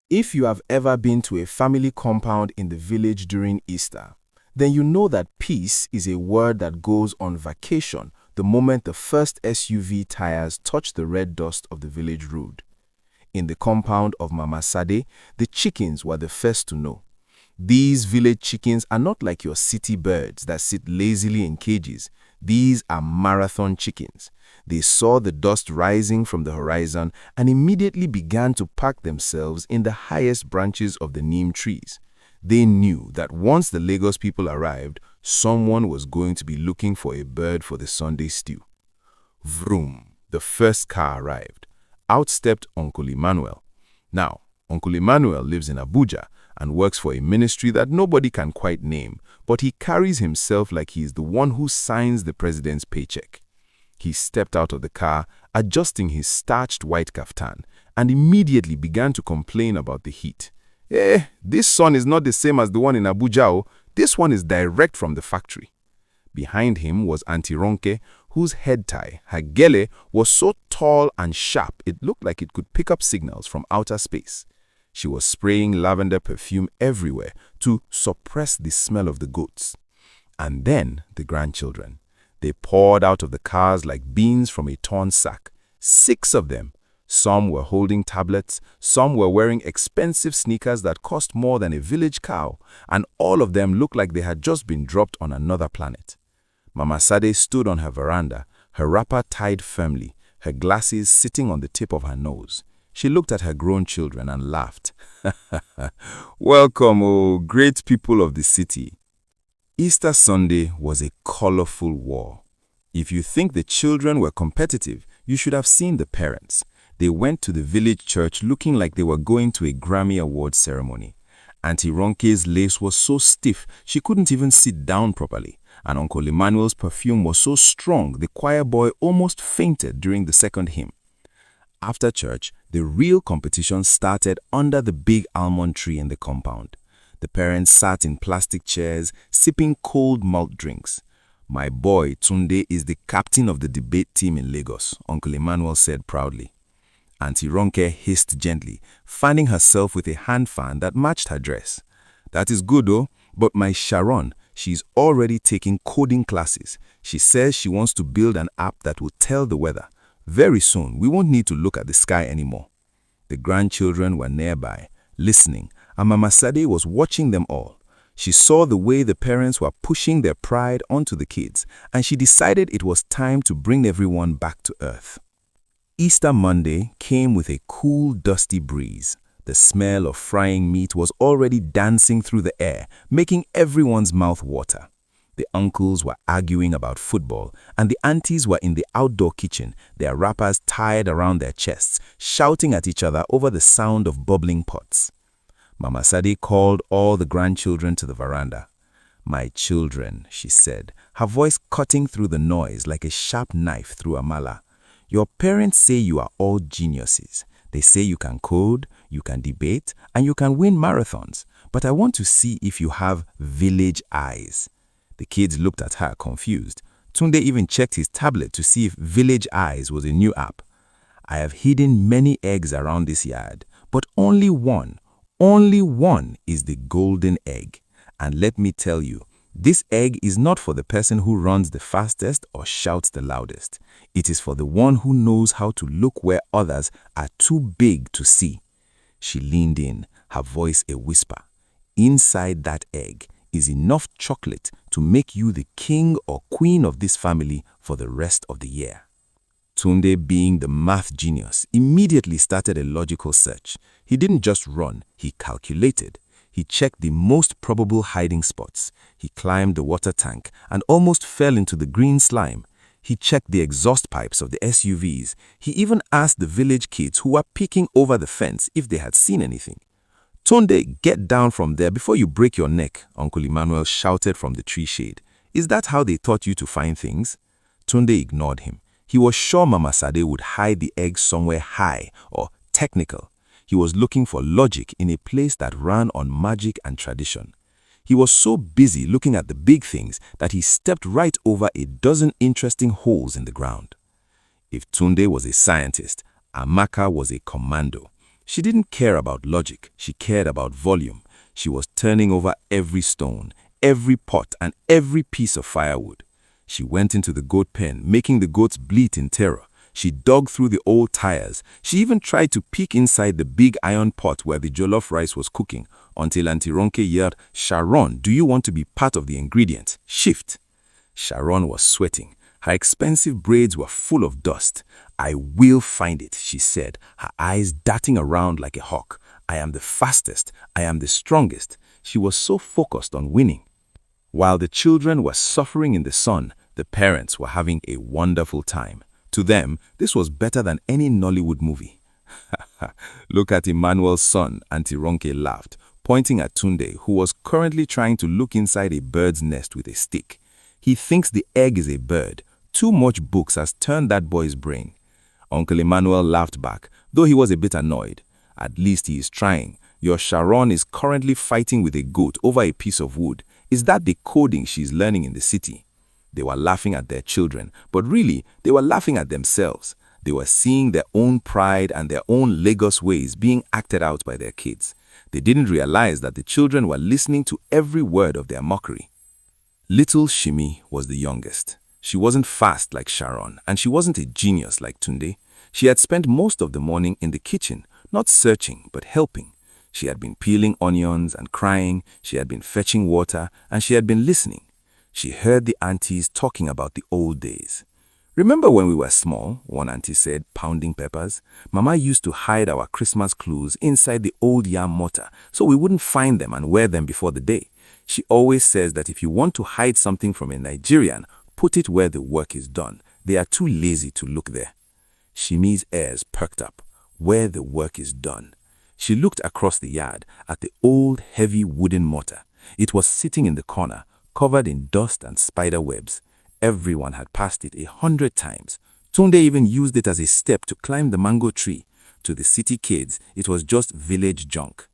If you have ever been to a family compound in the village during Easter, then you know that peace is a word that goes on vacation the moment the first SUV tires touch the red dust of the village road. In the compound of Mama Sade, the chickens were the first to know. These village chickens are not like your city birds that sit lazily in cages. These are marathon chickens. They saw the dust rising from the horizon and immediately began to pack themselves in the highest branches of the neem trees. They knew that once the Lagos people arrived, someone was going to be looking for a bird for the Sunday stew. Vroom! The first car arrived. Out stepped Uncle Emmanuel. Now, Uncle Emmanuel lives in Abuja and works for a ministry that nobody can quite name, but he carries himself like he is the one who signs the president's paycheck. He stepped out of the car, adjusting his starched white kaftan, and immediately began to complain about the heat. This sun is not the same as the one in Abuja. Oh. This one is direct from the factory. Behind him was Auntie Ronke, whose head tie, her gele, was so tall and sharp it looked like it could pick up signals from outer space. She was spraying lavender perfume everywhere to suppress the smell of the goats. And then the grandchildren. They poured out of the cars like beans from a torn sack. 6 of them. Some were holding tablets, some were wearing expensive sneakers that cost more than a village cow, and all of them looked like they had just been dropped on another planet. Mama Sade stood on her veranda, her wrapper tied firmly, her glasses sitting on the tip of her nose. She looked at her grown children and laughed. Welcome, oh great people of the city. Easter Sunday was a colorful war. If you think the children were competitive, you should have seen the parents. They went to the village church looking like they were going to a Grammy Awards ceremony. Auntie Ronke's lace was so stiff she couldn't even sit down properly, and Uncle Emmanuel's perfume was so strong the choir boy almost fainted during the second hymn. After church, the real competition started under the big almond tree in the compound. The parents sat in plastic chairs, sipping cold malt drinks. My boy, Tunde, is the captain of the debate team in Lagos, Uncle Emmanuel said proudly. Auntie Ronke hissed gently, fanning herself with a hand fan that matched her dress. That is good, though, but my Sharon, she's already taking coding classes. She says she wants to build an app that will tell the weather. Very soon, we won't need to look at the sky anymore. The grandchildren were nearby, listening, and Mama Sade was watching them all. She saw the way the parents were pushing their pride onto the kids, and she decided it was time to bring everyone back to earth. Easter Monday came with a cool, dusty breeze. The smell of frying meat was already dancing through the air, making everyone's mouth water. The uncles were arguing about football, and the aunties were in the outdoor kitchen, their wrappers tied around their chests, shouting at each other over the sound of bubbling pots. Mama Sade called all the grandchildren to the veranda. My children, she said, her voice cutting through the noise like a sharp knife through a mala. Your parents say you are all geniuses. They say you can code, you can debate, and you can win marathons. But I want to see if you have village eyes. The kids looked at her confused. Tunde even checked his tablet to see if Village Eyes was a new app. I have hidden many eggs around this yard, but only one is the golden egg. And let me tell you, this egg is not for the person who runs the fastest or shouts the loudest. It is for the one who knows how to look where others are too big to see. She leaned in, her voice a whisper. Inside that egg is enough chocolate to make you the king or queen of this family for the rest of the year. Tunde, being the math genius, immediately started a logical search. He didn't just run, he calculated. He checked the most probable hiding spots. He climbed the water tank and almost fell into the green slime. He checked the exhaust pipes of the SUVs. He even asked the village kids who were peeking over the fence if they had seen anything. Tunde, get down from there before you break your neck, Uncle Emmanuel shouted from the tree shade. Is that how they taught you to find things? Tunde ignored him. He was sure Mama Sade would hide the egg somewhere high or technical. He was looking for logic in a place that ran on magic and tradition. He was so busy looking at the big things that he stepped right over a dozen interesting holes in the ground. If Tunde was a scientist, Amaka was a commando. She didn't care about logic, she cared about volume. She was turning over every stone, every pot, and every piece of firewood. She went into the goat pen, making the goats bleat in terror. She dug through the old tires. She even tried to peek inside the big iron pot where the jollof rice was cooking, until Auntie Ronke yelled, "Sharon, do you want to be part of the ingredient? Shift." Sharon was sweating. Her expensive braids were full of dust. "I will find it," she said, her eyes darting around like a hawk. "I am the fastest. I am the strongest." She was so focused on winning. While the children were suffering in the sun, the parents were having a wonderful time. To them, this was better than any Nollywood movie. "Look at Emmanuel's son," Auntie Ronke laughed, pointing at Tunde, who was currently trying to look inside a bird's nest with a stick. "He thinks the egg is a bird. Too much books has turned that boy's brain." Uncle Emmanuel laughed back, though he was a bit annoyed. "At least he is trying. Your Sharon is currently fighting with a goat over a piece of wood. Is that the coding she's learning in the city?" They were laughing at their children, but really, they were laughing at themselves. They were seeing their own pride and their own Lagos ways being acted out by their kids. They didn't realize that the children were listening to every word of their mockery. Little Shimi was the youngest. She wasn't fast like Sharon, and she wasn't a genius like Tunde. She had spent most of the morning in the kitchen, not searching, but helping. She had been peeling onions and crying, she had been fetching water, and she had been listening. She heard the aunties talking about the old days. "Remember when we were small," one auntie said, pounding peppers. "Mama used to hide our Christmas clues inside the old yam mortar so we wouldn't find them and wear them before the day. She always says that if you want to hide something from a Nigerian, put it where the work is done. They are too lazy to look there." Shimi's ears perked up. Where the work is done. She looked across the yard at the old, heavy wooden mortar. It was sitting in the corner, covered in dust and spider webs. Everyone had passed it 100 times. Tunde even used it as a step to climb the mango tree. To the city kids, it was just village junk.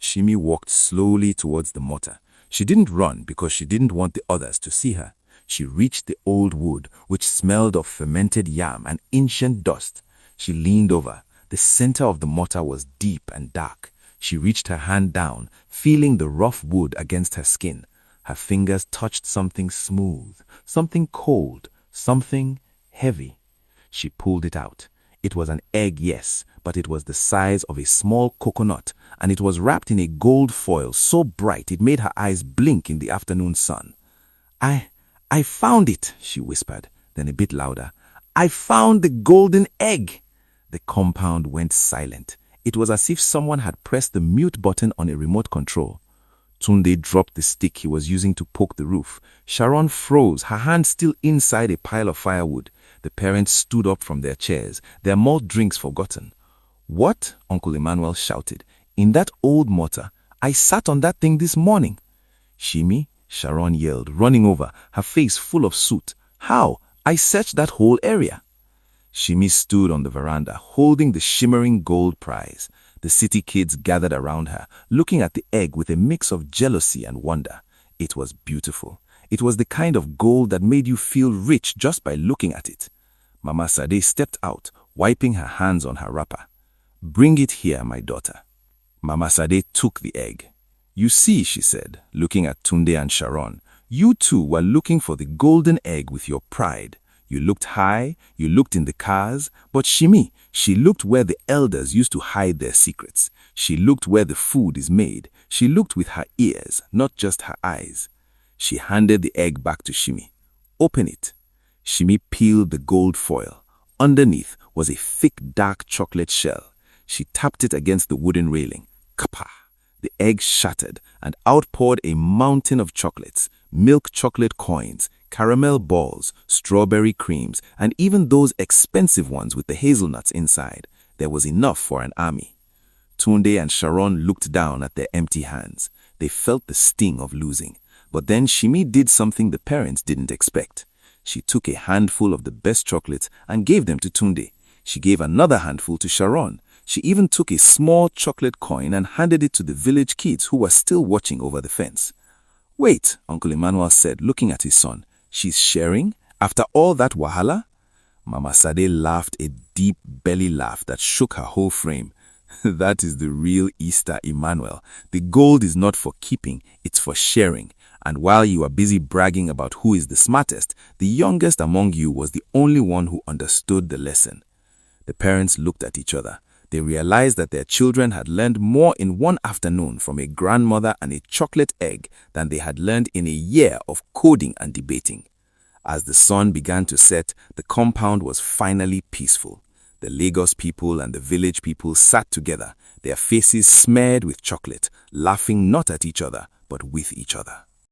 Shimi walked slowly towards the mortar. She didn't run because she didn't want the others to see her. She reached the old wood, which smelled of fermented yam and ancient dust. She leaned over. The center of the mortar was deep and dark. She reached her hand down, feeling the rough wood against her skin. Her fingers touched something smooth, something cold, something heavy. She pulled it out. It was an egg, yes, but it was the size of a small coconut, and it was wrapped in a gold foil so bright it made her eyes blink in the afternoon sun. I found it," she whispered, then a bit louder. "I found the golden egg." The compound went silent. It was as if someone had pressed the mute button on a remote control. Tunde dropped the stick he was using to poke the roof. Sharon froze, her hand still inside a pile of firewood. The parents stood up from their chairs, their malt drinks forgotten. "What?" Uncle Emmanuel shouted. "In that old mortar. I sat on that thing this morning." "Shimi?" Sharon yelled, running over, her face full of soot. "How? I searched that whole area." Shimi stood on the veranda, holding the shimmering gold prize. The city kids gathered around her, looking at the egg with a mix of jealousy and wonder. It was beautiful. It was the kind of gold that made you feel rich just by looking at it. Mama Sade stepped out, wiping her hands on her wrapper. "Bring it here, my daughter." Mama Sade took the egg. "You see," she said, looking at Tunde and Sharon, "you two were looking for the golden egg with your pride. You looked high, you looked in the cars, but Shimi, she looked where the elders used to hide their secrets. She looked where the food is made. She looked with her ears, not just her eyes." She handed the egg back to Shimi. "Open it." Shimi peeled the gold foil. Underneath was a thick, dark chocolate shell. She tapped it against the wooden railing. Kapah! The egg shattered and out poured a mountain of chocolates, milk chocolate coins, caramel balls, strawberry creams, and even those expensive ones with the hazelnuts inside. There was enough for an army. Tunde and Sharon looked down at their empty hands. They felt the sting of losing. But then Shimi did something the parents didn't expect. She took a handful of the best chocolates and gave them to Tunde. She gave another handful to Sharon. She even took a small chocolate coin and handed it to the village kids who were still watching over the fence. "Wait," Uncle Emmanuel said, looking at his son. "She's sharing? After all that wahala?" Mama Sade laughed a deep belly laugh that shook her whole frame. That is the real Easter, Emmanuel. The gold is not for keeping, it's for sharing. And while you are busy bragging about who is the smartest, the youngest among you was the only one who understood the lesson. The parents looked at each other. They realized that their children had learned more in one afternoon from a grandmother and a chocolate egg than they had learned in a year of coding and debating. As the sun began to set, the compound was finally peaceful. The Lagos people and the village people sat together, their faces smeared with chocolate, laughing not at each other, but with each other.